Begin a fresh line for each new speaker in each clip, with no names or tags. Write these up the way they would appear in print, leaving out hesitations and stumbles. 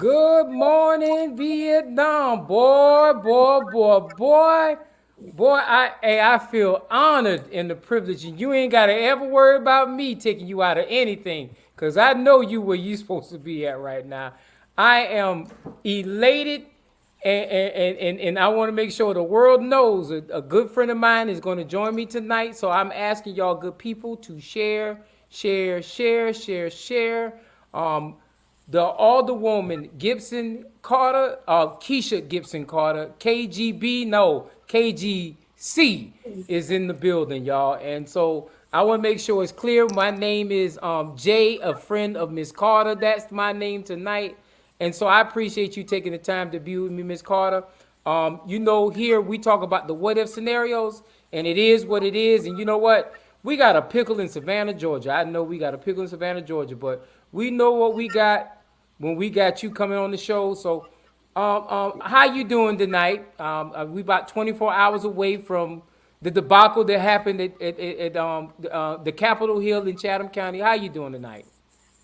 Good morning, Vietnam, boy, boy, boy, boy, boy. I feel honored and the privilege, and you ain't gotta ever worry about me taking you out of anything, cause I know you where you supposed to be at right now. I am elated, and I want to make sure the world knows a good friend of mine is going to join me tonight. So I'm asking y'all, good people, to share, share, share, share, share. Um, the Alderwoman Gibson Carter, Kesha Gibson-Carter, KGB, no, KGC is in the building, y'all. And so I want to make sure it's clear. My name is Jay, a friend of Miss Carter. That's my name tonight. And so I appreciate you taking the time to be with me, Miss Carter. Here we talk about the what if scenarios, and it is what it is. And you know what? We got a pickle in Savannah, Georgia. I know we got a pickle in Savannah, Georgia, but we know what we got when we got you coming on the show. So, how you doing tonight? We about 24 hours away from the debacle that happened at the Capitol Hill in Chatham County. How you doing tonight?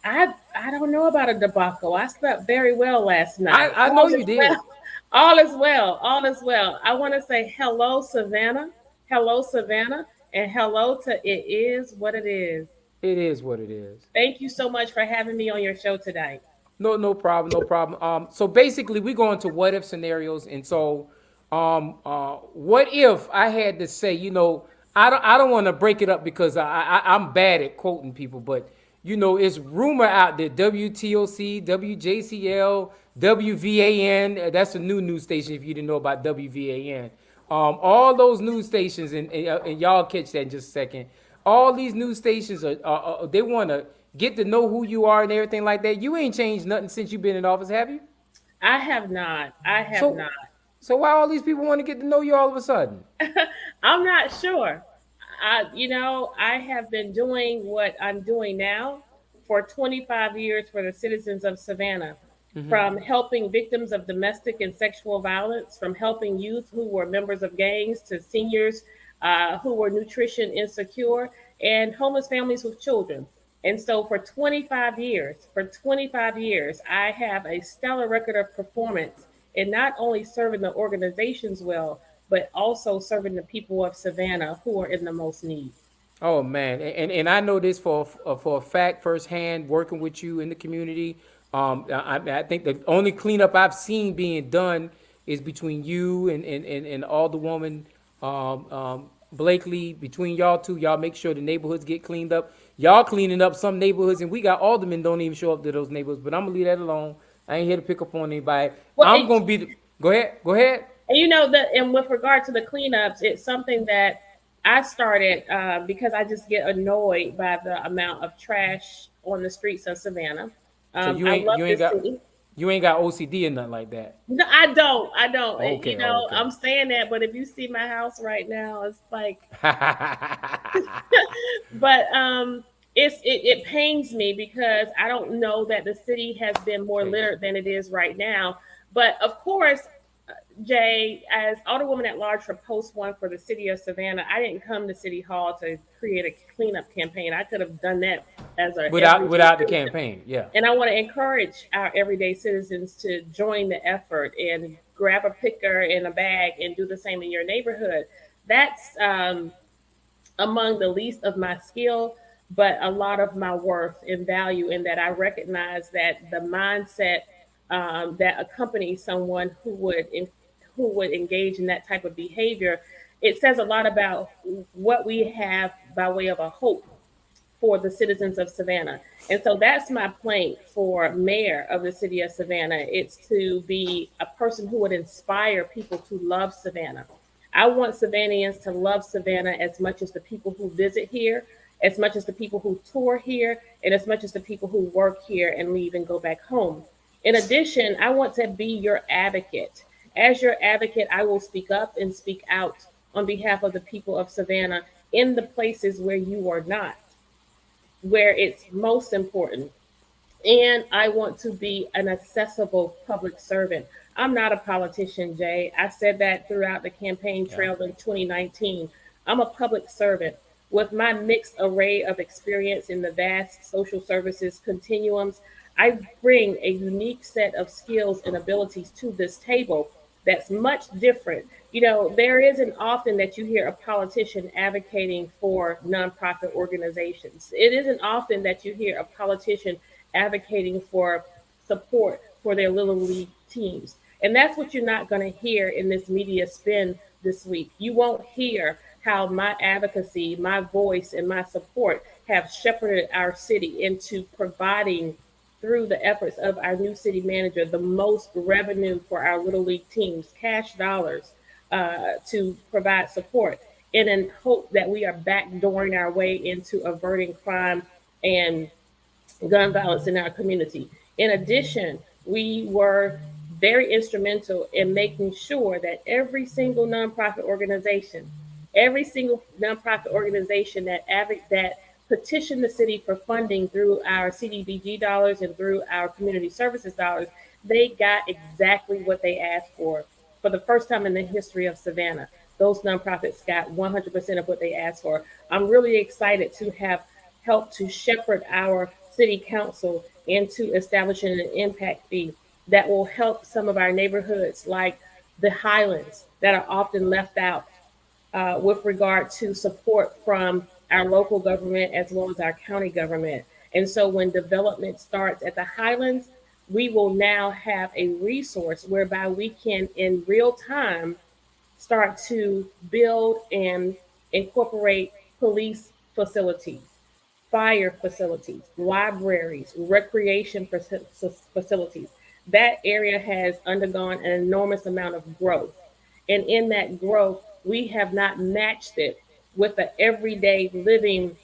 I don't know about a debacle. I slept very well last night.
I know
All
you
is well.
did.
All is well. All is well. I want to say hello, Savannah. Hello, Savannah. And hello to It Is What It Is.
It is what it is.
Thank you so much for having me on your show tonight.
No, no problem, no problem. So basically, we go into what if scenarios, and so, what if I had to say, I don't want to break it up because I'm bad at quoting people, but it's rumor out there, WTOC, WJCL, WVAN. That's a new news station if you didn't know about WVAN. All those news stations, and y'all catch that in just a second. All these news stations they want to get to know who you are and everything like that. You ain't changed nothing since you've been in office, have you?
I have not. I have
So,
not.
so why all these people want to get to know you all of a sudden?
I'm not sure. I have been doing what I'm doing now for 25 years for the citizens of Savannah, from helping victims of domestic and sexual violence, from helping youth who were members of gangs to seniors who were nutrition insecure, and homeless families with children. And so for 25 years, I have a stellar record of performance in not only serving the organizations well, but also serving the people of Savannah who are in the most need.
Oh man, and I know this for a fact firsthand, working with you in the community. I think the only cleanup I've seen being done is between you and Alderwoman Blakely. Between y'all two, y'all make sure the neighborhoods get cleaned up. Y'all cleaning up some neighborhoods, and we got aldermen don't even show up to those neighborhoods. But I'm gonna leave that alone. I ain't here to pick up on anybody.
Well,
I'm
and,
gonna be. Go ahead. Go ahead.
and you know that, and with regard to the cleanups, it's something that I started because I just get annoyed by the amount of trash on the streets of Savannah.
So you
I
ain't
love
you ain't
this
got
city.
you ain't got OCD or nothing like that.
No, I don't. I don't.
Okay.
I'm
Okay.
saying that, but if you see my house right now, it's like, but it pains me because I don't know that the city has been more
Hey.
littered than it is right now. But of course, Jay, as Alderwoman at Large for Post One for the city of Savannah, I didn't come to City Hall to create a cleanup campaign. I could have done that as a everyday
Without the
citizen.
campaign, yeah.
And I want to encourage our everyday citizens to join the effort and grab a picker and a bag and do the same in your neighborhood. That's among the least of my skill, but a lot of my worth and value in that I recognize that the mindset that accompanies someone who would engage in that type of behavior, it says a lot about what we have by way of a hope for the citizens of Savannah. And so that's my plank for mayor of the city of Savannah. It's to be a person who would inspire people to love Savannah. I want Savannahans to love Savannah as much as the people who visit here, as much as the people who tour here, and as much as the people who work here and leave and go back home. In addition, I want to be your advocate. As your advocate, I will speak up and speak out on behalf of the people of Savannah in the places where you are not, where it's most important. And I want to be an accessible public servant. I'm not a politician, Jay. I said that throughout the campaign
Yeah.
trail in 2019. I'm a public servant. With my mixed array of experience in the vast social services continuums, I bring a unique set of skills and abilities to this table that's much different. You know, there isn't often that you hear a politician advocating for nonprofit organizations. It isn't often that you hear a politician advocating for support for their little league teams. And that's what you're not going to hear in this media spin this week. You won't hear how my advocacy, my voice, and my support have shepherded our city into providing, through the efforts of our new city manager, the most revenue for our little league teams, cash dollars, to provide support, in an hope that we are backdooring our way into averting crime and gun violence in our community. In addition, we were very instrumental in making sure that every single nonprofit organization that petitioned the city for funding through our CDBG dollars and through our community services dollars, they got exactly what they asked for. For the first time in the history of Savannah, those nonprofits got 100% of what they asked for. I'm really excited to have helped to shepherd our city council into establishing an impact fee that will help some of our neighborhoods like the Highlands that are often left out with regard to support from our local government as well as our county government. And so when development starts at the Highlands, we will now have a resource whereby we can, in real time, start to build and incorporate police facilities, fire facilities, libraries, recreation facilities. That area has undergone an enormous amount of growth. And in that growth, we have not matched it with the everyday living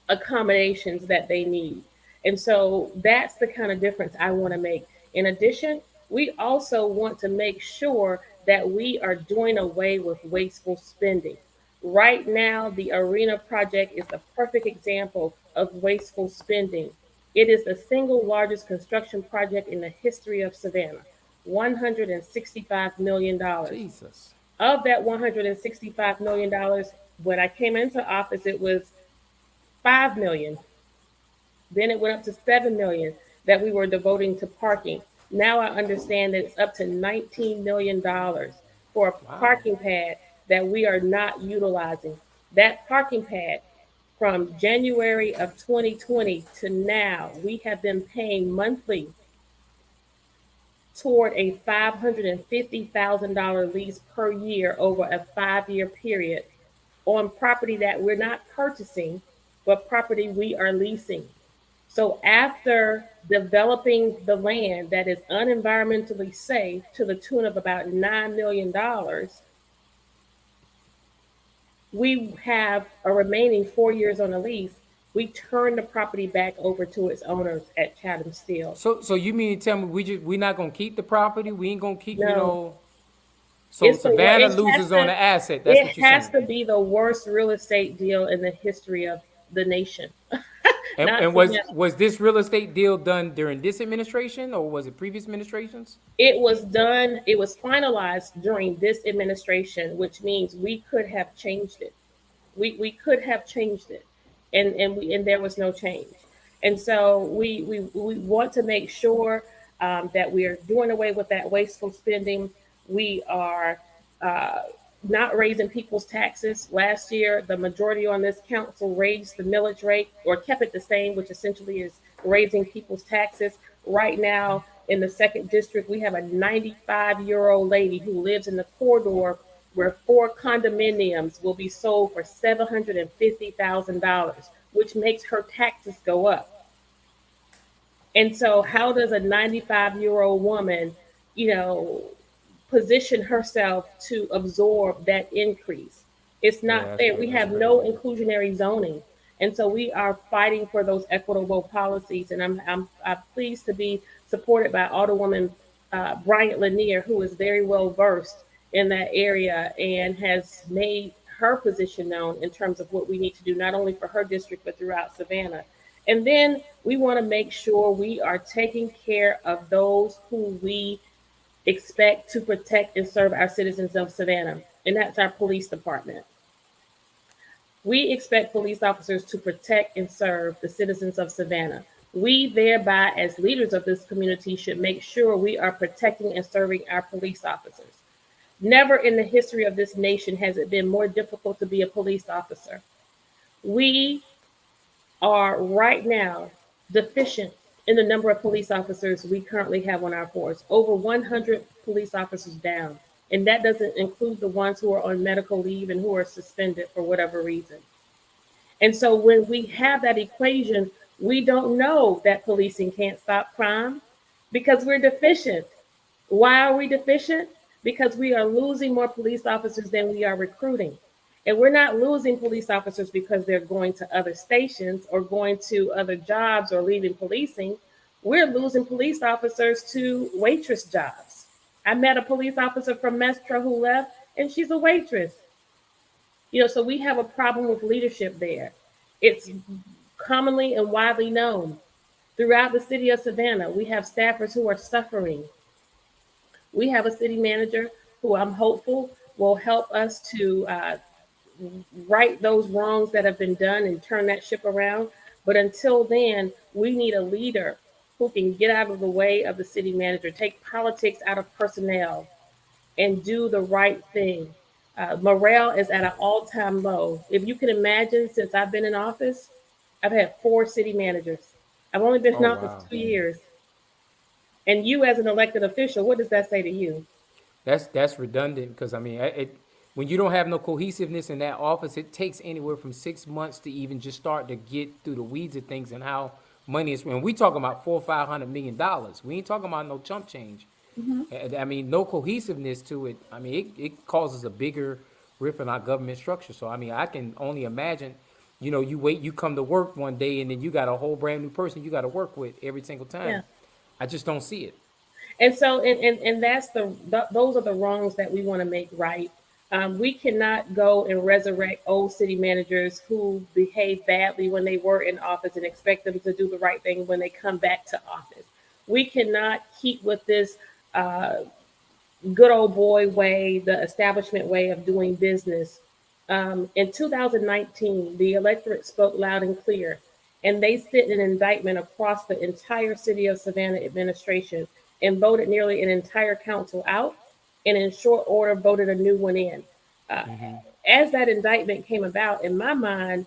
accommodations that they need. And so that's the kind of difference I want to make. In addition, we also want to make sure that we are doing away with wasteful spending. Right now, the Arena project is the perfect example of wasteful spending. It is the single largest construction project in the history of Savannah, $165 million. Dollars.
Jesus.
Of that $165 million, when I came into office, it was 5 million. Then it went up to 7 million that we were devoting to parking. Now I understand that it's up to $19 million for a
Wow.
parking pad that we are not utilizing. That parking pad, from January of 2020 to now, we have been paying monthly toward a $550,000 lease per year over a 5-year period on property that we're not purchasing, but property we are leasing. So after developing the land that is unenvironmentally safe to the tune of about $9 million, we have a remaining 4 years on the lease. We turn the property back over to its owners at Chatham Steel.
So you mean to tell me we not gonna keep the property? We ain't gonna keep, you
No,
know. So Savannah
it has
loses on
to
the asset. That's
it
what you're
has
saying.
to be the worst real estate deal in the history of the nation. Not
And
Savannah.
was this real estate deal done during this administration or was it previous administrations?
It was finalized during this administration, which means we could have changed it. We could have changed it, and there was no change. And so we want to make sure that we are doing away with that wasteful spending. We are uh, not raising people's taxes. Last year, the majority on this council raised the millage rate or kept it the same, which essentially is raising people's taxes. Right now, in the second district, we have a 95-year-old lady who lives in the corridor where 4 condominiums will be sold for $750,000, which makes her taxes go up. And so, how does a 95-year-old woman, you know, position herself to absorb that increase? It's not
Yeah,
fair. We
that's
have no
crazy.
inclusionary zoning. And so we are fighting for those equitable policies. And I'm pleased to be supported by Alderwoman Bryant Lanier, who is very well versed in that area and has made her position known in terms of what we need to do, not only for her district, but throughout Savannah. And then we want to make sure we are taking care of those who we expect to protect and serve our citizens of Savannah, and that's our police department. We expect police officers to protect and serve the citizens of Savannah. We, thereby, as leaders of this community, should make sure we are protecting and serving our police officers. Never in the history of this nation has it been more difficult to be a police officer. We are right now deficient in the number of police officers we currently have on our force. Over 100 police officers down. And that doesn't include the ones who are on medical leave and who are suspended for whatever reason. And so when we have that equation, we don't know that policing can't stop crime because we're deficient. Why are we deficient? Because we are losing more police officers than we are recruiting. And we're not losing police officers because they're going to other stations or going to other jobs or leaving policing. We're losing police officers to waitress jobs. I met a police officer from Metro who left, and she's a waitress. So we have a problem with leadership there. It's commonly and widely known. Throughout the city of Savannah, we have staffers who are suffering. We have a city manager who I'm hopeful will help us to right those wrongs that have been done and turn that ship around. But until then, we need a leader who can get out of the way of the city manager, take politics out of personnel, and do the right thing. Morale is at an all-time low. If you can imagine, since I've been in office, I've had 4 city managers. I've only been in
Oh
office
wow.
2 years. And you, as an elected official, what does that say to you?
That's redundant because I mean, when you don't have no cohesiveness in that office, it takes anywhere from 6 months to even just start to get through the weeds of things and how money is. When we talking about $400-500 million, we ain't talking about no chump change.
Mm-hmm.
I mean, no cohesiveness to it. I mean, it causes a bigger rift in our government structure. So I mean, I can only imagine. You come to work one day and then you got a whole brand new person you got to work with every single time.
Yeah.
I just don't see it.
And so, and that's those are the wrongs that we want to make right. We cannot go and resurrect old city managers who behaved badly when they were in office and expect them to do the right thing when they come back to office. We cannot keep with this uh, good old boy way, the establishment way of doing business. In 2019, the electorate spoke loud and clear, and they sent an indictment across the entire city of Savannah administration and voted nearly an entire council out, and in short order voted a new one in. Uh,
Hmm.
as that indictment came about, in my mind,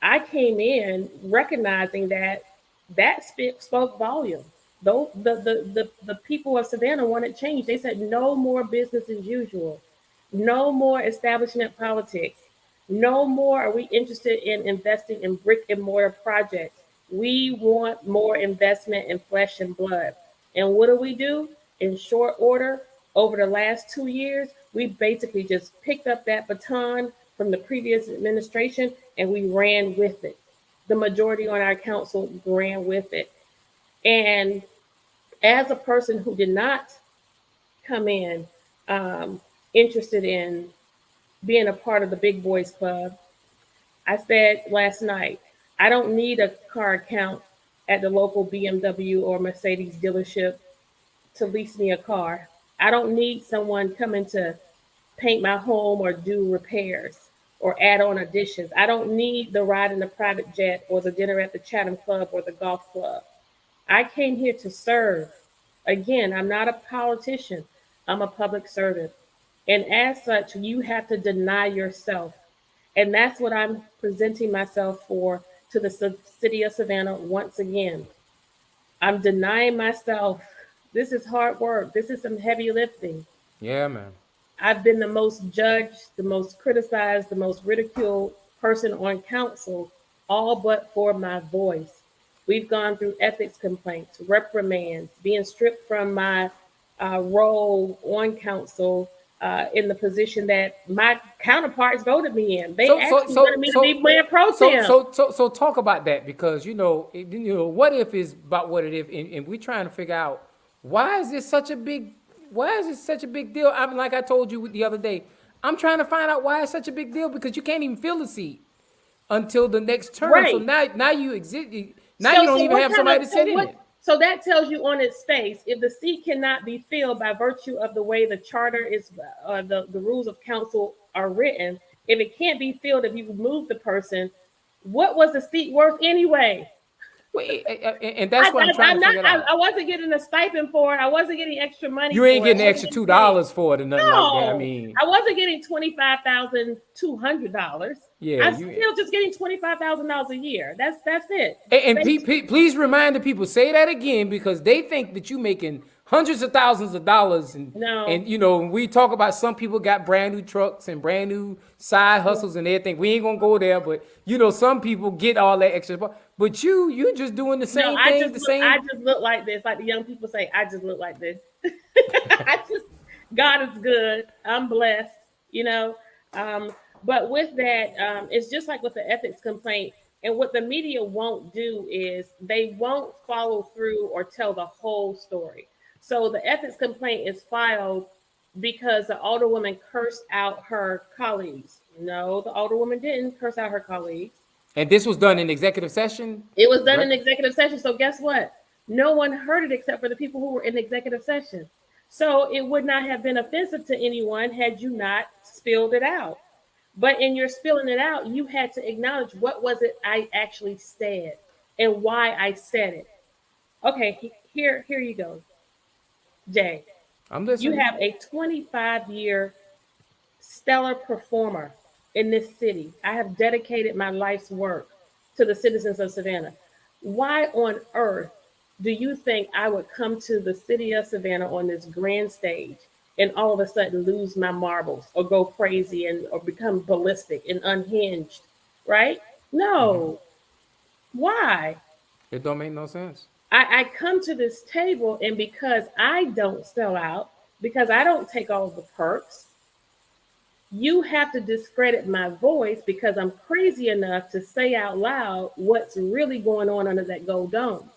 I came in recognizing that spoke volume. Though the people of Savannah wanted change. They said no more business as usual, no more establishment politics, no more are we interested in investing in brick and mortar projects. We want more investment in flesh and blood. And what do? In short order, over the last 2 years, we basically just picked up that baton from the previous administration and we ran with it. The majority on our council ran with it. And as a person who did not come in interested in being a part of the big boys club, I said last night, I don't need a car account at the local BMW or Mercedes dealership to lease me a car. I don't need someone coming to paint my home or do repairs or add on additions. I don't need the ride in the private jet or the dinner at the Chatham Club or the golf club. I came here to serve. Again, I'm not a politician, I'm a public servant. And as such, you have to deny yourself. And that's what I'm presenting myself for to the city of Savannah once again. I'm denying myself. This is hard work. This is some heavy lifting.
Yeah, man.
I've been the most judged, the most criticized, the most ridiculed person on council, all but for my voice. We've gone through ethics complaints, reprimands, being stripped from my role on council in the position that my counterparts voted me in. They
So so
actually wanted
so
me to be
so
mayor pro
so
tem.
so so so talk about that because what if is about what it is, and we're trying to figure out why is this such a big why is it such a big deal? I mean, like I told you the other day, I'm trying to find out why it's such a big deal because you can't even fill the seat until the next term. So
Right.
now you exist. Now you
So,
don't
so
even
what
have
kind
somebody
of
to sit in
what?
it.
So that tells you on its face, if the seat cannot be filled by virtue of the way the charter is, the rules of council are written, if it can't be filled, if you remove the person, what was the seat worth anyway?
And that's what I'm trying
I'm
to
not.
figure out.
I wasn't getting a stipend for it. I wasn't getting extra money
You ain't
for it.
getting
I
the
wasn't
extra
getting
two
paid.
dollars for it or nothing like that. I
No,
mean,
I wasn't getting $25,200.
yeah,
I'm
you.
still just getting $25,000 a year. That's it.
And please remind the people, say that again, because they think that you making hundreds of thousands of dollars,
No,
when we talk about some people got brand new trucks and brand new side hustles and everything. We ain't gonna go there, but some people get all that extra. But you just doing the
no.
same thing, the
I
same.
just look like this. Like the young people say, I just look like this. I just God is good. I'm blessed. You know. Um, but with that, it's just like with the ethics complaint. And what the media won't do is they won't follow through or tell the whole story. So the ethics complaint is filed because the alderwoman cursed out her colleagues. No, the alderwoman didn't curse out her colleagues.
And this was done in executive session,
It was done in
right?
executive session. So guess what? No one heard it except for the people who were in executive session. So it would not have been offensive to anyone had you not spilled it out. But in your spilling it out, you had to acknowledge what was it I actually said and why I said it. Okay, here you go, Jay.
I'm
You
listening.
have a 25-year stellar performer in this city. I have dedicated my life's work to the citizens of Savannah. Why on earth do you think I would come to the city of Savannah on this grand stage and all of a sudden lose my marbles or go crazy and or become ballistic and unhinged? Right? No. Why?
It don't make no sense.
I come to this table and because I don't sell out, because I don't take all of the perks, you have to discredit my voice because I'm crazy enough to say out loud what's really going on under that gold dome.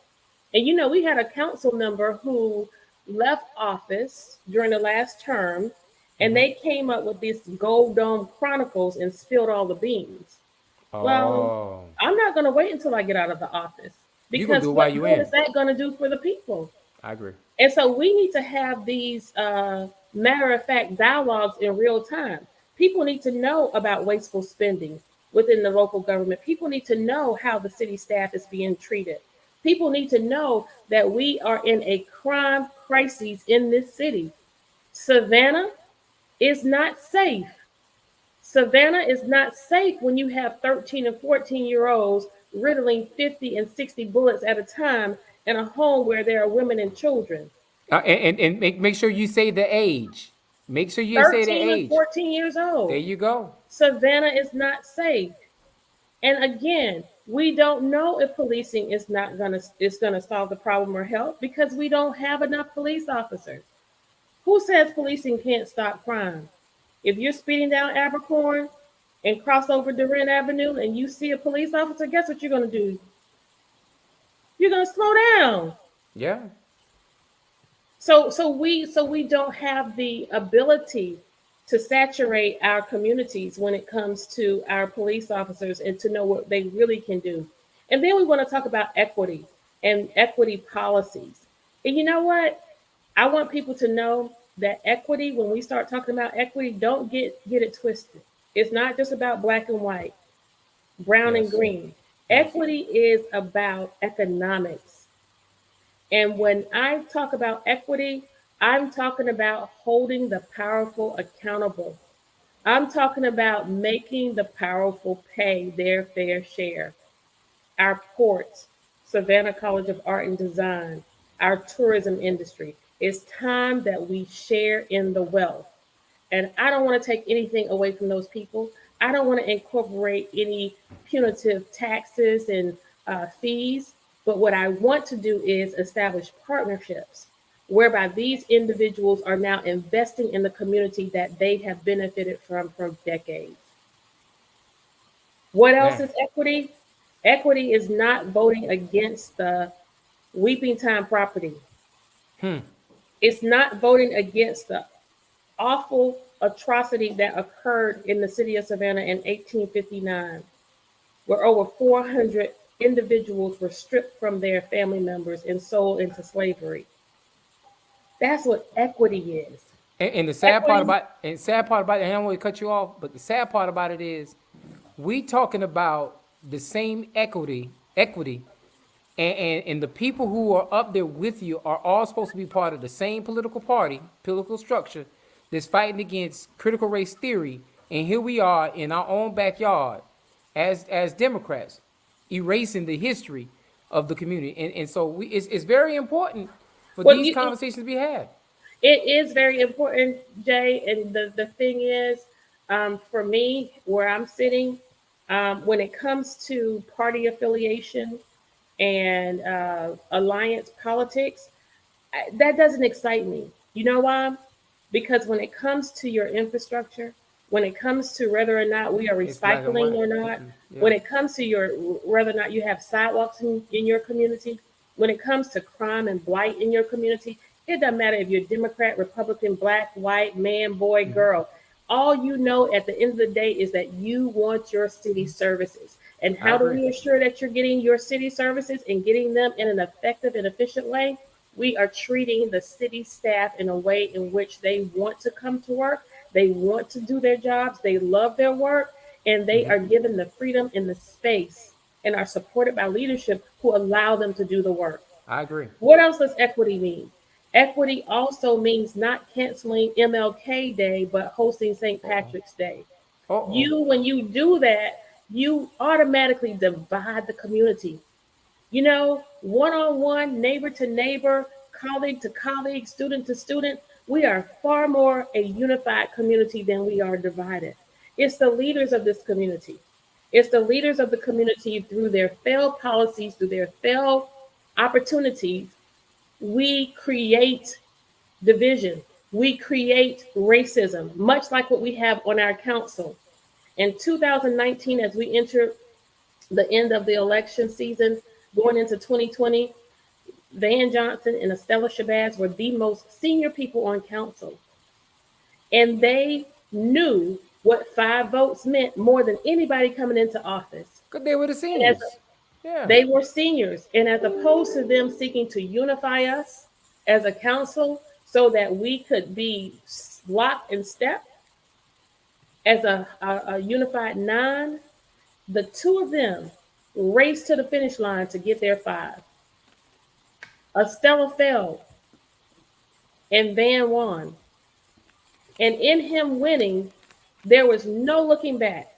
And we had a council member who left office during the last term and
Hmm.
they came up with this Gold Dome Chronicles and spilled all the beans. Well,
Oh,
I'm not going to wait until I get out of the office
you gonna
because
do it while
what
you
good is
in?
that going to do for the people?
I agree.
And so we need to have these matter of fact dialogues in real time. People need to know about wasteful spending within the local government. People need to know how the city staff is being treated. People need to know that we are in a crime crisis in this city. Savannah is not safe. Savannah is not safe when you have 13 and 14-year-olds riddling 50 and 60 bullets at a time in a home where there are women and children.
And make sure you say the age. Make sure you say the
13 and
age.
14 years
There
old.
you go.
Savannah is not safe. And again, we don't know if policing is gonna solve the problem or help because we don't have enough police officers. Who says policing can't stop crime? If you're speeding down Abercorn and cross over Durant Avenue and you see a police officer, guess what you're gonna do? You're gonna slow down.
Yeah.
So we don't have the ability to saturate our communities when it comes to our police officers and to know what they really can do. And then we want to talk about equity and equity policies. And you know what? I want people to know that equity, when we start talking about equity, don't get it twisted. It's not just about black and white, brown and
Yes.
green.
Yes.
Equity is about economics. And when I talk about equity, I'm talking about holding the powerful accountable. I'm talking about making the powerful pay their fair share. Our ports, Savannah College of Art and Design, our tourism industry. It's time that we share in the wealth. And I don't want to take anything away from those people. I don't want to incorporate any punitive taxes and fees. But what I want to do is establish partnerships whereby these individuals are now investing in the community that they have benefited from for decades. What else
Man.
is equity? Equity is not voting against the Weeping Time property.
Hmm.
It's not voting against the awful atrocity that occurred in the city of Savannah in 1859, where over 400 individuals were stripped from their family members and sold into slavery. That's what equity is.
And the
Equity,
sad part about it, and I don't want to cut you off, but the sad part about it is we talking about the same equity And the people who are up there with you are all supposed to be part of the same political party, political structure that's fighting against critical race theory. And here we are in our own backyard as Democrats, erasing the history of the community. And so it's very important for
Well,
these conversations to be had.
it is very important, Jay. And the thing is, for me, where I'm sitting, when it comes to party affiliation and alliance politics, that doesn't excite me. You know why? Because when it comes to your infrastructure, when it comes to whether or not we are
It's black and
recycling
white.
or not,
Yeah,
when it comes to your whether or not you have sidewalks in your community, when it comes to crime and blight in your community, it doesn't matter if you're Democrat, Republican, black, white, man, boy, girl. All you know at the end of the day is that you want your city services. And
I
how do
agree.
we ensure that you're getting your city services and getting them in an effective and efficient way? We are treating the city staff in a way in which they want to come to work, they want to do their jobs, they love their work, and they are given the freedom and the space and are supported by leadership who allow them to do the work.
I agree.
What else does equity mean? Equity also means not canceling MLK Day, but hosting St.
Uh oh.
Patrick's Day.
Uh oh.
When you do that, you automatically divide the community. One on one, neighbor to neighbor, colleague to colleague, student to student, we are far more a unified community than we are divided. It's the leaders of this community. It's the leaders of the community through their failed policies, through their failed opportunities. We create division. We create racism, much like what we have on our council. In 2019, as we enter the end of the election season, going into 2020, Van Johnson and Estella Shabazz were the most senior people on council. And they knew what 5 votes meant more than anybody coming into office.
Because they were the
And as
seniors. Yeah.
they were seniors, and as opposed to them seeking to unify us as a council so that we could be locked in step as a unified nine, the two of them raced to the finish line to get their 5. Estella failed and Van won. And in him winning, there was no looking back.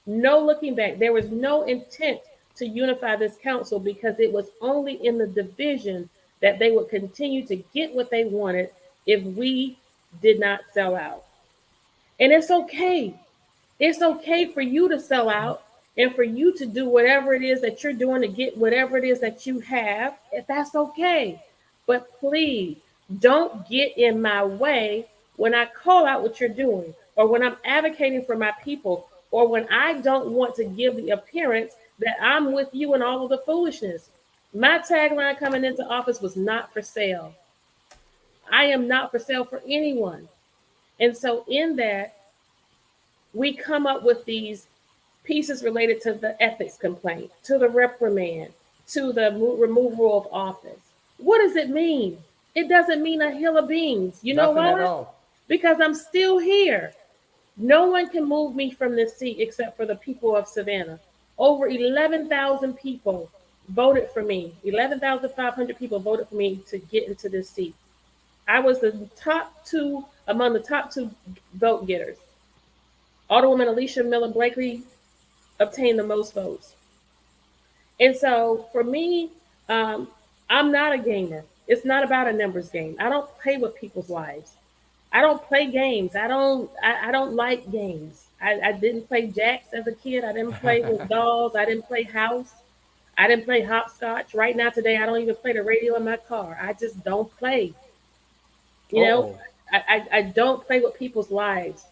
No looking back. There was no intent to unify this council because it was only in the division that they would continue to get what they wanted if we did not sell out. And it's okay. It's okay for you to sell out and for you to do whatever it is that you're doing to get whatever it is that you have. If that's okay. But please don't get in my way when I call out what you're doing or when I'm advocating for my people or when I don't want to give the appearance that I'm with you in all of the foolishness. My tagline coming into office was not for sale. I am not for sale for anyone. And so in that, we come up with these pieces related to the ethics complaint, to the reprimand, to the removal of office. What does it mean? It doesn't mean a hill of beans. You know
Nothing at
why?
all.
Because I'm still here. No one can move me from this seat except for the people of Savannah. Over 11,000 people voted for me. 11,500 people voted for me to get into this seat. I was among the top two vote getters. Alderwoman Alicia Miller Blakely obtained the most votes. And so for me, I'm not a gamer. It's not about a numbers game. I don't play with people's lives. I don't play games. I don't like games. I didn't play jacks as a kid. I didn't play with dolls. I didn't play house. I didn't play hopscotch. Right now today I don't even play the radio in my car. I just don't play.
Uh
You know,
oh.
I don't play with people's lives.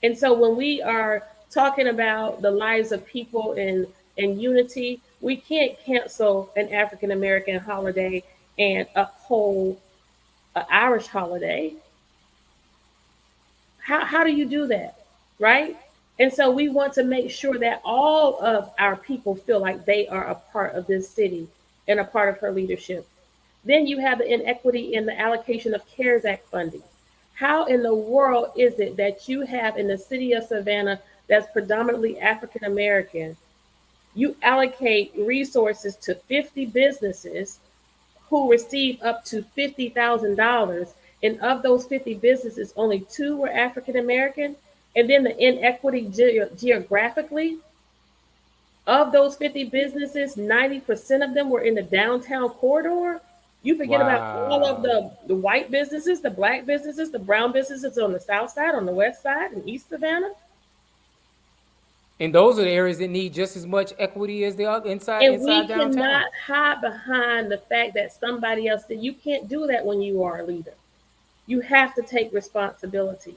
And so when we are talking about the lives of people in unity, we can't cancel an African American holiday and uphold an Irish holiday. How do you do that? Right? And so we want to make sure that all of our people feel like they are a part of this city and a part of her leadership. Then you have the inequity in the allocation of CARES Act funding. How in the world is it that you have in the city of Savannah that's predominantly African American You allocate resources to 50 businesses who receive up to $50,000. And of those 50 businesses, only two were African American. And then the inequity geographically, of those 50 businesses, 90% of them were in the downtown corridor. You forget about all of
Wow.
the white businesses, the black businesses, the brown businesses on the south side, on the west side, in East Savannah.
And those are the areas that need just as much equity as the other
And
inside
we
downtown.
cannot hide behind the fact that somebody else did. You can't do that when you are a leader. You have to take responsibility.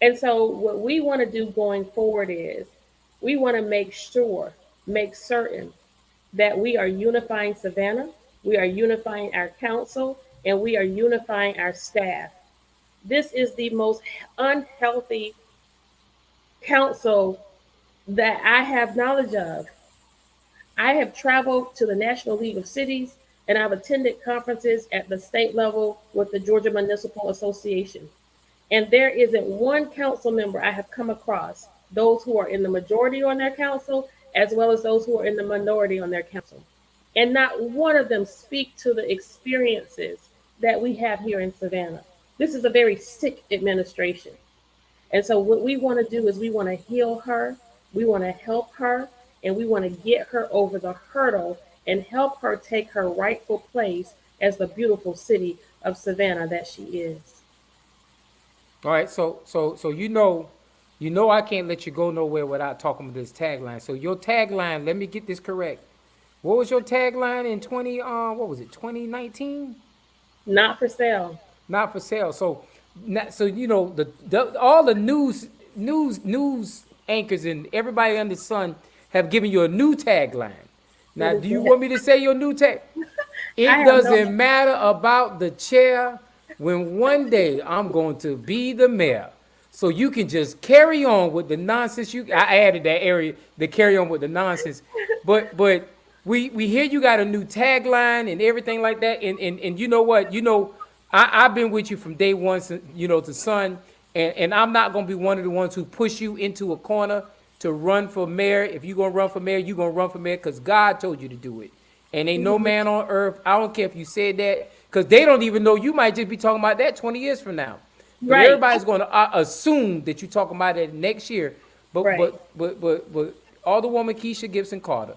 And so, what we want to do going forward is we want to make sure, make certain that we are unifying Savannah, we are unifying our council, and we are unifying our staff. This is the most unhealthy council that I have knowledge of. I have traveled to the National League of Cities and I've attended conferences at the state level with the Georgia Municipal Association. And there isn't one council member I have come across, those who are in the majority on their council, as well as those who are in the minority on their council. And not one of them speak to the experiences that we have here in Savannah. This is a very sick administration. And so what we want to do is we want to heal her, we want to help her, and we want to get her over the hurdle and help her take her rightful place as the beautiful city of Savannah that she is.
All right, so you know I can't let you go nowhere without talking about this tagline. So your tagline, let me get this correct. What was your tagline in 20 what was it? 2019?
Not for sale.
Not for sale. So so you know the all the news anchors and everybody under the sun have given you a new tagline.
What
Now,
is
do you
that?
want me to say your new tag?
I
It
have no.
doesn't matter about the chair when one day I'm going to be the mayor. So you can just carry on with the nonsense. I added that area to carry on with the nonsense. But we hear you got a new tagline and everything like that. And you know what? I've been with you from day one, to son. And I'm not gonna be one of the ones who push you into a corner to run for mayor. If you're gonna run for mayor, you're gonna run for mayor because God told you to do it. And ain't no man on earth, I don't care if you said that, because they don't even know, you might just be talking about that 20 years from now. But
Right,
everybody's going to assume that you're talking about it next year. But
right.
Alderwoman Kesha Gibson-Carter,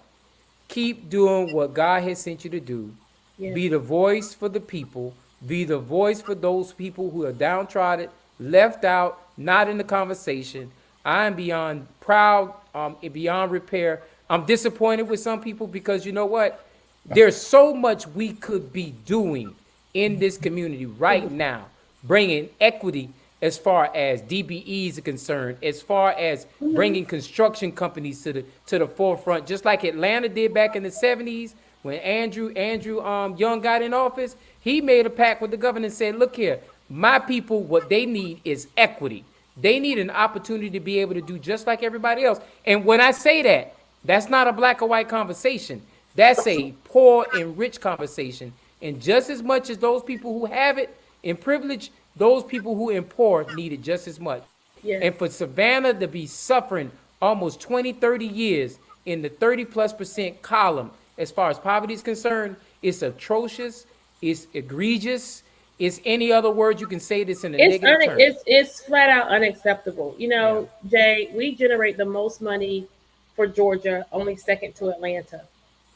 keep doing what God has sent you to do.
Yes.
Be the voice for the people. Be the voice for those people who are downtrodden, left out, not in the conversation. I am beyond proud, and beyond repair. I'm disappointed with some people because you know what? There's so much we could be doing in this community right now, bringing equity as far as DBEs are concerned, as far as bringing construction companies to the forefront, just like Atlanta did back in the 70s when Andrew Young got in office. He made a pact with the governor and said, "Look here, my people, what they need is equity. They need an opportunity to be able to do just like everybody else." And when I say that, that's not a black or white conversation. That's a poor and rich conversation. And just as much as those people who have it in privilege, those people who are poor need it just as much.
Yes.
And for Savannah to be suffering almost 20, 30 years in the 30+% column as far as poverty is concerned, it's atrocious, it's egregious, it's any other word you can say this in a negative term.
It's flat out unacceptable.
Yeah.
Jay, we generate the most money for Georgia, only second to Atlanta.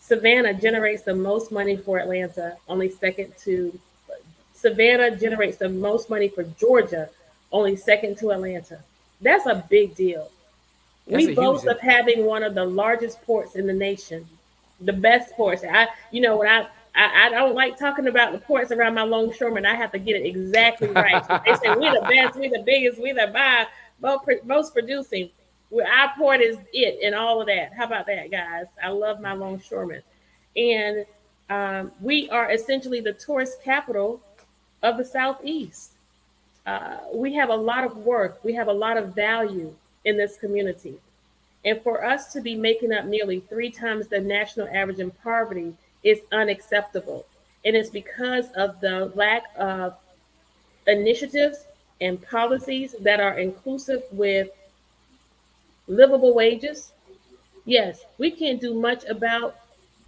Savannah generates the most money for Atlanta, only second to Savannah generates the most money for Georgia, only second to Atlanta. That's a big deal.
That's
We
a huge
boast
deal.
of having one of the largest ports in the nation, the best ports. When I don't like talking about the ports around my longshoremen. I have to get it exactly right. They say we the best, we the biggest, we the most producing. Our port is it and all of that. How about that, guys? I love my longshoremen, and we are essentially the tourist capital of the Southeast. We have a lot of worth. We have a lot of value in this community. And for us to be making up nearly three times the national average in poverty is unacceptable. And it's because of the lack of initiatives and policies that are inclusive with livable wages, Yes, we can't do much about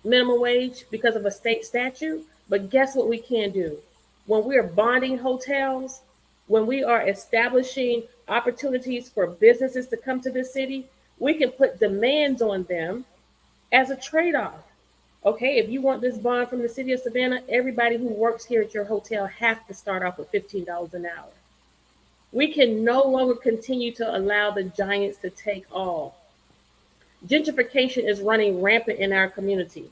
minimum wage because of a state statute, but guess what we can do? When we are bonding hotels, when we are establishing opportunities for businesses to come to this city, we can put demands on them as a trade off. Okay, if you want this bond from the city of Savannah, everybody who works here at your hotel have to start off with $15 an hour. We can no longer continue to allow the giants to take all. Gentrification is running rampant in our community.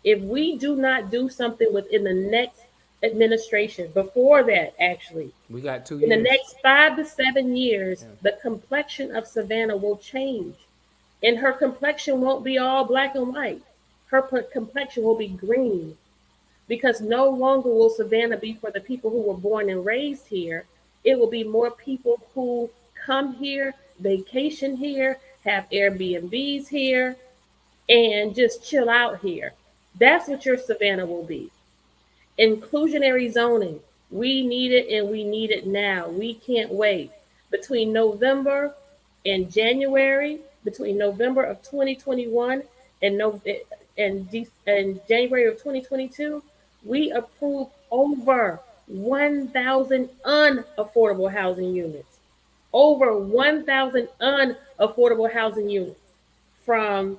If we do not do something within the next administration, before that, actually,
We got two
in the
years.
next 5 to 7 years,
Yeah.
the complexion of Savannah will change. And her complexion won't be all black and white. Her complexion will be green because no longer will Savannah be for the people who were born and raised here. It will be more people who come here, vacation here, have Airbnbs here, and just chill out here. That's what your Savannah will be. Inclusionary zoning. We need it and we need it now. We can't wait. Between November and January, between November of 2021 and and January of 2022, we approved over 1,000 unaffordable housing units. Over 1,000 unaffordable housing units from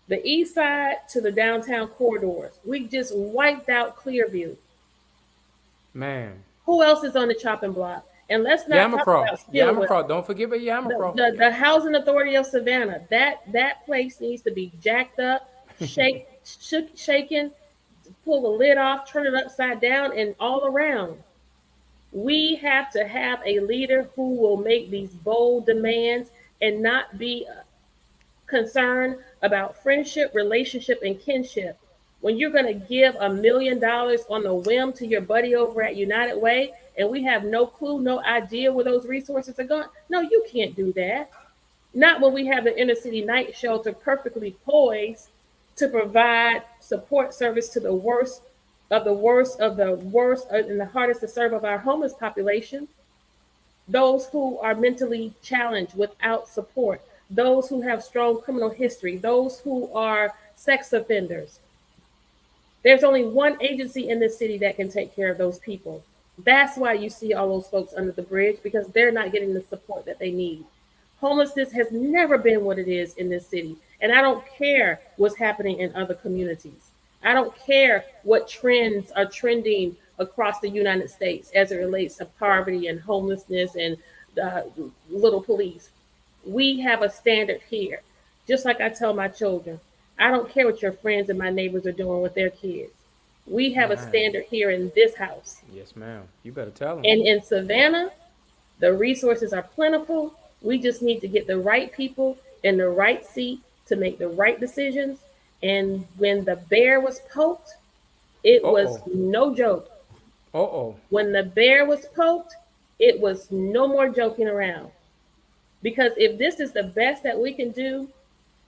the east side to the downtown corridors. We just wiped out Clearview.
Man.
Who else is on the chopping block? And let's not talk
Yamacraw.
about Stillwell.
Yamacraw. Don't forget about
The,
Yamacraw.
the, the housing authority of Savannah. That place needs to be jacked up, shaken, pull the lid off, turn it upside down, and all around. We have to have a leader who will make these bold demands and not be concern about friendship, relationship, and kinship. When you're going to give $1 million on the whim to your buddy over at United Way, and we have no clue, no idea where those resources are going, no, you can't do that. Not when we have the inner city night shelter perfectly poised to provide support service to the worst of the worst of the worst and the hardest to serve of our homeless population, those who are mentally challenged without support, those who have strong criminal history, those who are sex offenders. There's only one agency in this city that can take care of those people. That's why you see all those folks under the bridge because they're not getting the support that they need. Homelessness has never been what it is in this city. And I don't care what's happening in other communities. I don't care what trends are trending across the United States as it relates to poverty and homelessness and uh, little police. We have a standard here. Just like I tell my children, I don't care what your friends and my neighbors are doing with their kids. We have a
Man.
standard here in this house.
Yes, ma'am. You better tell them.
And in Savannah, the resources are plentiful. We just need to get the right people in the right seat to make the right decisions. And when the bear was poked, it
Uh
was
oh.
no joke.
Uh oh.
When the bear was poked, it was no more joking around. Because if this is the best that we can do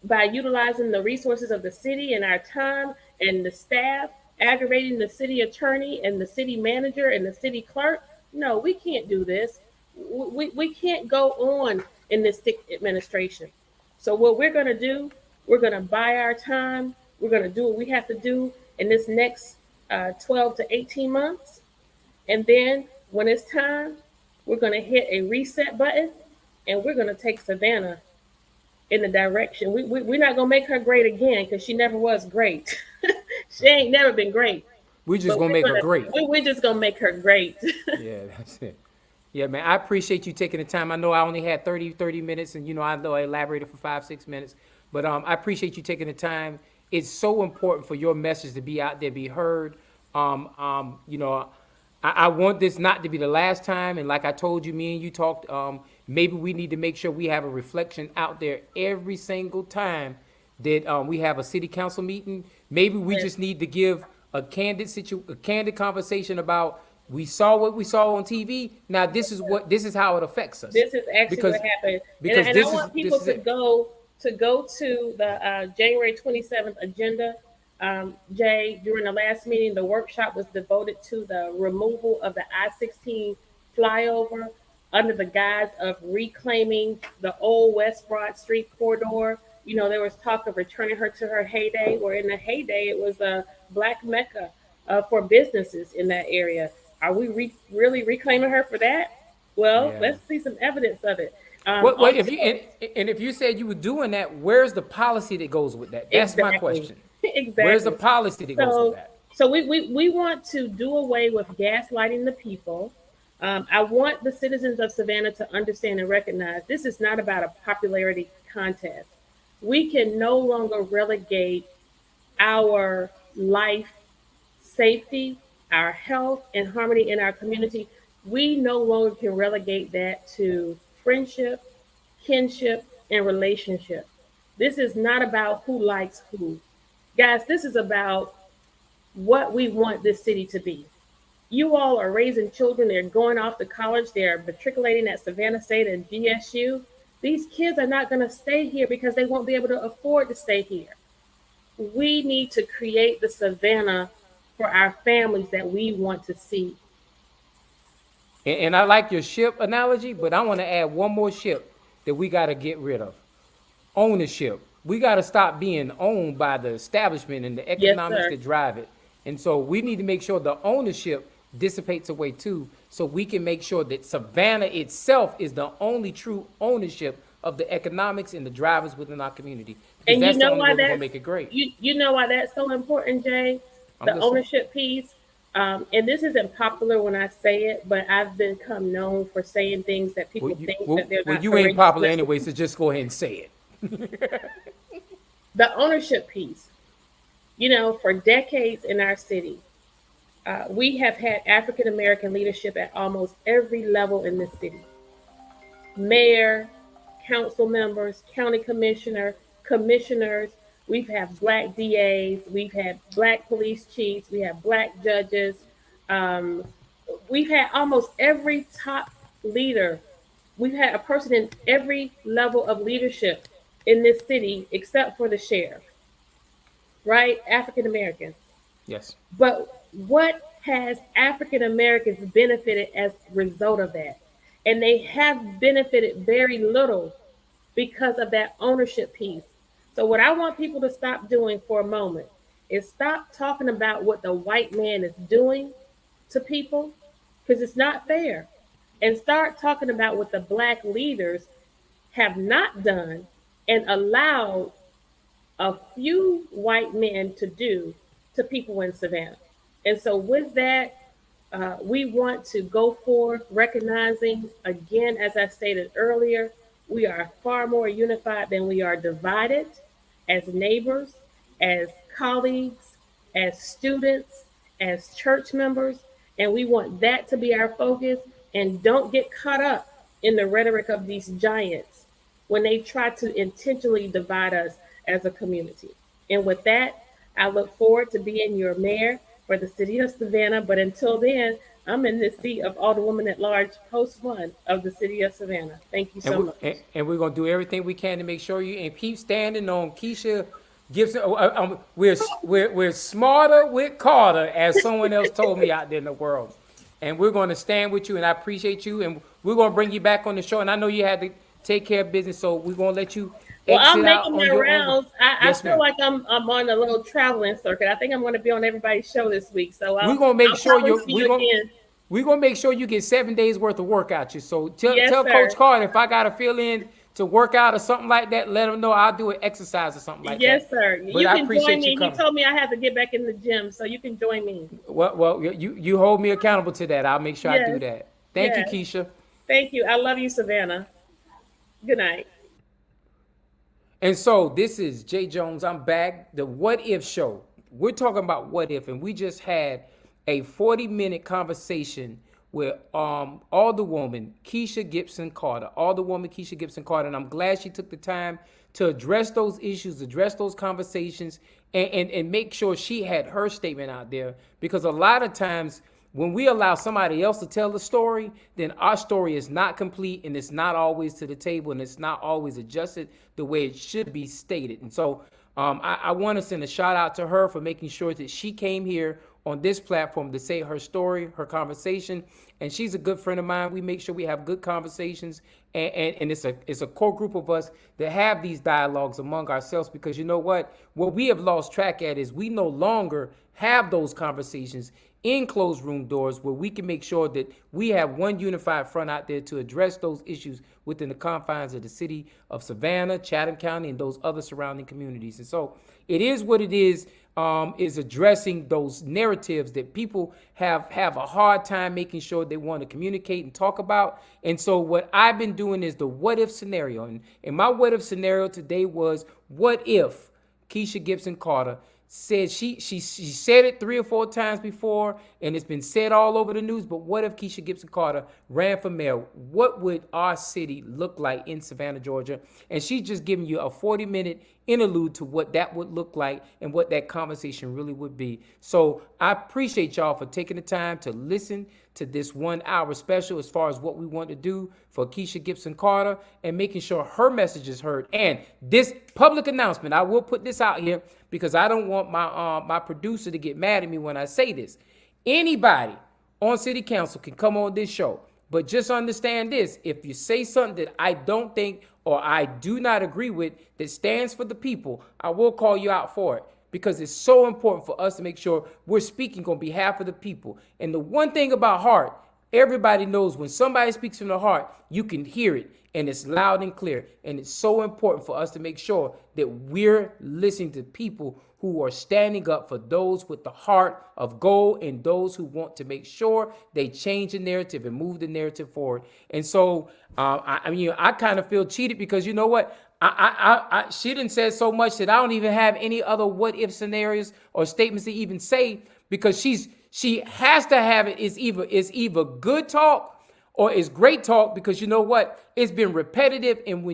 by utilizing the resources of the city and our time and the staff, aggravating the city attorney and the city manager and the city clerk, no, we can't do this. We can't go on in this thick administration. So what we're going to do, we're going to buy our time. We're going to do what we have to do in this next 12 to 18 months. And then when it's time, we're going to hit a reset button and we're going to take Savannah in the direction. We're not going to make her great again because she never was great. She ain't never been great.
We just
But
gonna make her great.
we're just going to make her great.
Yeah, that's it. Yeah, man. I appreciate you taking the time. I know I only had 30 minutes, and I know I elaborated for 5, 6 minutes, but I appreciate you taking the time. It's so important for your message to be out there, be heard. Um, um, you know, I want this not to be the last time. And like I told you, me and you talked. Maybe we need to make sure we have a reflection out there every single time that we have a city council meeting. Maybe we just need to give a candid conversation about we saw what we saw on TV. Now this is how it affects us.
This is actually
Because
what happened.
because
And I
this is
want
this
people
is
to
it.
go to the January 27th agenda. Jay, during the last meeting, the workshop was devoted to the removal of the I-16 flyover under the guise of reclaiming the old West Broad Street corridor. There was talk of returning her to her heyday, where in the heyday it was a black mecca for businesses in that area. Are we really reclaiming her for that? Well,
Yeah.
let's see some evidence of it.
What if you
Also,
and if you said you were doing that, where's the policy that goes with that? That's my
exactly,
question. Where's the
exactly.
policy that goes with
So,
that?
so we want to do away with gaslighting the people. I want the citizens of Savannah to understand and recognize this is not about a popularity contest. We can no longer relegate our life, safety, our health, and harmony in our community. We no longer can relegate that to friendship, kinship, and relationship. This is not about who likes who. Guys, this is about what we want this city to be. You all are raising children, they're going off to college, they're matriculating at Savannah State and GSU. These kids are not going to stay here because they won't be able to afford to stay here. We need to create the Savannah for our families that we want to see.
And I like your ship analogy, but I want to add one more ship that we got to get rid of: ownership. We got to stop being owned by the establishment and the
Yes,
economics
sir.
that drive it. And so we need to make sure the ownership dissipates away too, so we can make sure that Savannah itself is the only true ownership of the economics and the drivers within our community, because
And you
that's the
know
only
why
way we're gonna
that's
make it great.
you know why that's so important, Jay?
I'm
The
listening.
ownership piece. And this isn't popular when I say it, but I've become known for saying things that
Well,
people
you,
think
well,
that they're
well,
not
you ain't
courageous
popular
enough to
anyway,
say.
so just go ahead and say it.
The ownership piece. For decades in our city, we have had African American leadership at almost every level in the city: mayor, council members, county commissioner, commissioners. We've had black DAs, we've had black police chiefs, we have black judges. Um, we've had almost every top leader. We've had a person in every level of leadership in this city except for the sheriff, right? African Americans.
Yes.
But what has African Americans benefited as a result of that? And they have benefited very little because of that ownership piece. So, what I want people to stop doing for a moment is stop talking about what the white man is doing to people, because it's not fair, and start talking about what the black leaders have not done and allowed a few white men to do to people in Savannah. And so, with that, we want to go forth recognizing, again, as I stated earlier, we are far more unified than we are divided as neighbors, as colleagues, as students, as church members. And we want that to be our focus. And don't get caught up in the rhetoric of these giants when they try to intentionally divide us as a community. And with that, I look forward to being your mayor for the city of Savannah. But until then, I'm in the seat of Alderwoman at Large, post one of the city of Savannah. Thank you
And
so
we
much.
and we're gonna do everything we can to make sure you and keep standing on Kesha Gibson. We're smarter with Carter, as someone else told me out there in the world, and we're going to stand with you. And I appreciate you. And we're going to bring you back on the show. And I know you had to take care of business, so we're going to let you
Well, I'm
exit out
making
on
my
your own.
rounds. I
Yes,
feel
ma'am.
like I'm on a little traveling circuit. I think I'm going to be on everybody's show this week. So
We're
I'll
gonna make
I'll
sure
probably
you
see you again.
we're gonna make sure you get 7 days worth of work out you. So
Yes,
tell Coach
sir.
Carter, if I gotta fill in to work out or something like that, let him know. I'll do an exercise or something like
Yes,
that.
sir.
But
You
I
can join
appreciate you
me. He
coming.
told me I have to get back in the gym, so you can join me.
Well, you hold me accountable to that. I'll make sure I do
Yes.
that. Thank you,
Yes.
Kesha.
Thank you. I love you, Savannah. Good night.
And so this is Jay Jones. I'm back. The What If Show. We're talking about what if, and we just had a 40-minute conversation with Alderwoman Kesha Gibson-Carter. Alderwoman Kesha Gibson-Carter, and I'm glad she took the time to address those issues, address those conversations, and make sure she had her statement out there. Because a lot of times when we allow somebody else to tell the story, then our story is not complete, and it's not always to the table, and it's not always adjusted the way it should be stated. And so I want to send a shout out to her for making sure that she came here on this platform to say her story, her conversation. And she's a good friend of mine. We make sure we have good conversations, and it's a core group of us that have these dialogues among ourselves, because you know what we have lost track at is we no longer have those conversations in closed room doors where we can make sure that we have one unified front out there to address those issues within the confines of the city of Savannah, Chatham County, and those other surrounding communities. And so it is what it is addressing those narratives that people have a hard time making sure they want to communicate and talk about. And so what I've been doing is the what if scenario. And my what if scenario today was, what if Kesha Gibson-Carter said, she said it 3 or 4 times before, and it's been said all over the news, but what if Kesha Gibson-Carter ran for mayor? What would our city look like in Savannah, Georgia? And she's just giving you a 40-minute interlude to what that would look like and what that conversation really would be. So I appreciate y'all for taking the time to listen to this 1 hour special as far as what we want to do for Kesha Gibson-Carter and making sure her message is heard. And this public announcement, I will put this out here because I don't want my producer to get mad at me when I say this. Anybody on city council can come on this show, but just understand this: if you say something that I don't think or I do not agree with that stands for the people, I will call you out for it, because it's so important for us to make sure we're speaking on behalf of the people. And the one thing about heart, everybody knows when somebody speaks from the heart, you can hear it, and it's loud and clear. And it's so important for us to make sure that we're listening to people who are standing up for those with the heart of gold and those who want to make sure they change the narrative and move the narrative forward. And so, I kind of feel cheated because you know what? She didn't say so much that I don't even have any other what if scenarios or statements to even say, because she has to have it. It's either good talk or it's great talk, because you know what? It's been repetitive. And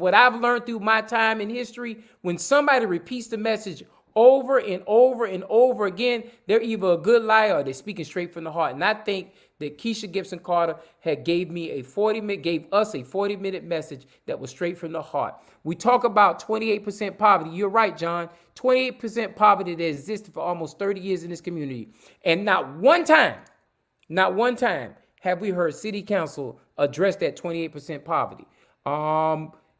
what I've learned through my time in history, when somebody repeats the message over and over and over again, they're either a good liar or they're speaking straight from the heart. And I think that Kesha Gibson-Carter gave us a 40-minute message that was straight from the heart. We talk about 28% poverty. You're right, John. 28% poverty that existed for almost 30 years in this community. And not one time have we heard city council address that 28% poverty.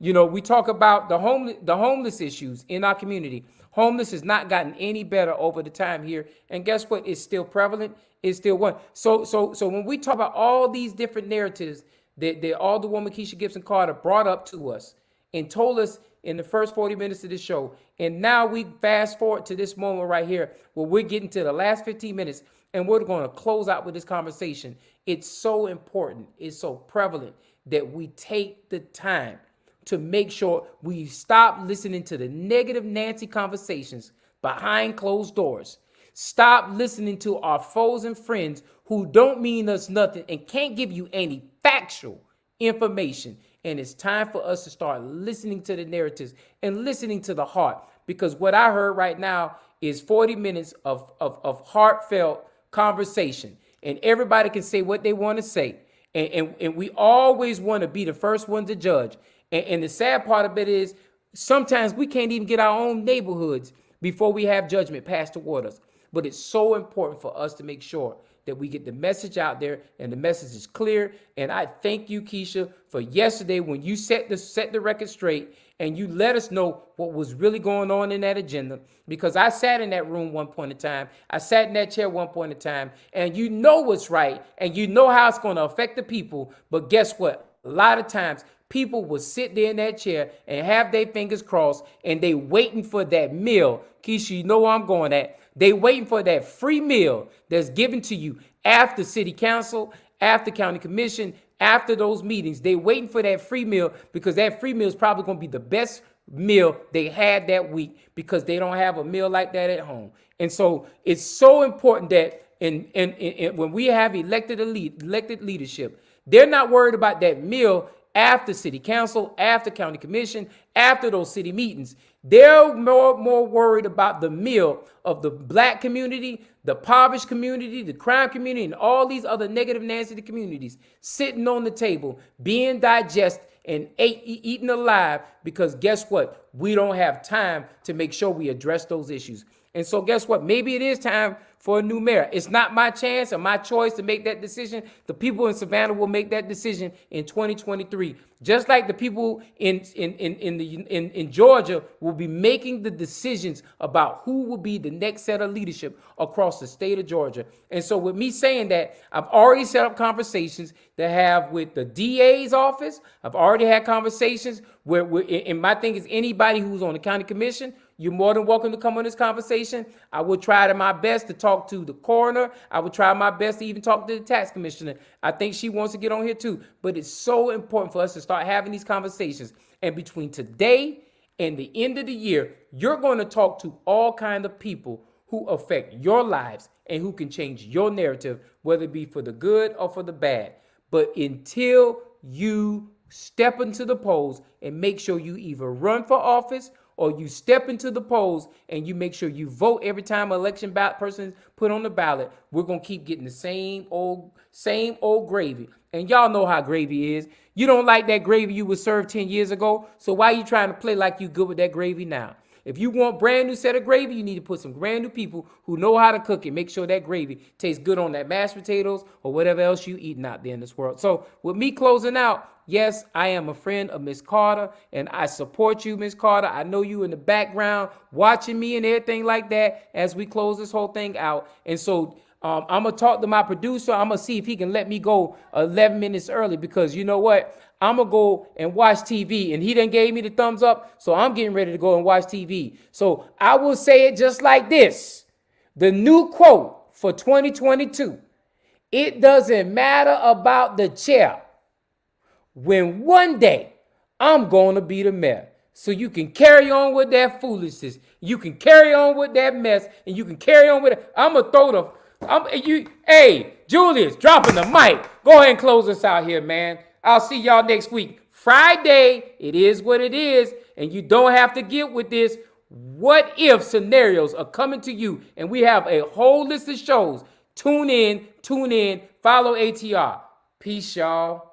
We talk about the homeless issues in our community. Homeless has not gotten any better over the time here. And guess what? It's still prevalent. It's still one. So when we talk about all these different narratives that Alderwoman Kesha Gibson-Carter brought up to us and told us in the first 40 minutes of this show, and now we fast forward to this moment right here where we're getting to the last 15 minutes and we're going to close out with this conversation. It's so important. It's so prevalent that we take the time to make sure we stop listening to the negative Nancy conversations behind closed doors. Stop listening to our foes and friends who don't mean us nothing and can't give you any factual information. And it's time for us to start listening to the narratives and listening to the heart, because what I heard right now is 40 minutes of heartfelt conversation, and everybody can say what they want to say. And we always want to be the first one to judge. And the sad part of it is sometimes we can't even get our own neighborhoods before we have judgment passed toward us. But it's so important for us to make sure that we get the message out there and the message is clear. And I thank you, Kesha, for yesterday when you set the record straight and you let us know what was really going on in that agenda. Because I sat in that room one point in time. I sat in that chair one point in time. And you know what's right. And you know how it's going to affect the people. But guess what? A lot of times people will sit there in that chair and have their fingers crossed and they waiting for that meal. Kesha, you know where I'm going at. They waiting for that free meal that's given to you after city council, after county commission, after those meetings. They waiting for that free meal because that free meal is probably going to be the best meal they had that week, because they don't have a meal like that at home. And so it's so important that when we have elected leadership, they're not worried about that meal after city council, after county commission, after those city meetings. They're more worried about the meal of the black community, the impoverished community, the crime community, and all these other negative Nancy communities sitting on the table, being digested and eaten alive, because guess what? We don't have time to make sure we address those issues. And so guess what? Maybe it is time for a new mayor. It's not my chance or my choice to make that decision. The people in Savannah will make that decision in 2023. Just like the people in Georgia will be making the decisions about who will be the next set of leadership across the state of Georgia. And so with me saying that, I've already set up conversations to have with the DA's office. I've already had conversations and my thing is anybody who's on the county commission, you're more than welcome to come on this conversation. I will try my best to talk to the coroner. I will try my best to even talk to the tax commissioner. I think she wants to get on here too. But it's so important for us to start having these conversations. And between today and the end of the year, you're going to talk to all kinds of people who affect your lives and who can change your narrative, whether it be for the good or for the bad. But until you step into the polls and make sure you either run for office or you step into the polls and you make sure you vote every time an election ballot person is put on the ballot, we're going to keep getting the same old gravy. And y'all know how gravy is. You don't like that gravy you was served 10 years ago, so why are you trying to play like you good with that gravy now? If you want brand new set of gravy, you need to put some brand new people who know how to cook it. Make sure that gravy tastes good on that mashed potatoes or whatever else you eating out there in this world. So with me closing out, yes, I am a friend of Miss Carter, and I support you, Miss Carter. I know you in the background watching me and everything like that as we close this whole thing out. And so I'm going to talk to my producer. I'm going to see if he can let me go 11 minutes early because you know what? I'm going to go and watch TV. And he done gave me the thumbs up, so I'm getting ready to go and watch TV. So I will say it just like this. The new quote for 2022, it doesn't matter about the chair when one day I'm going to be the mayor. So you can carry on with that foolishness. You can carry on with that mess. And you can carry on with it. I'm going to throw hey, Julius, dropping the mic. Go ahead and close us out here, man. I'll see y'all next week. Friday, it is what it is. And you don't have to get with this. What if scenarios are coming to you? And we have a whole list of shows. Tune in, follow ATR. Peace, y'all.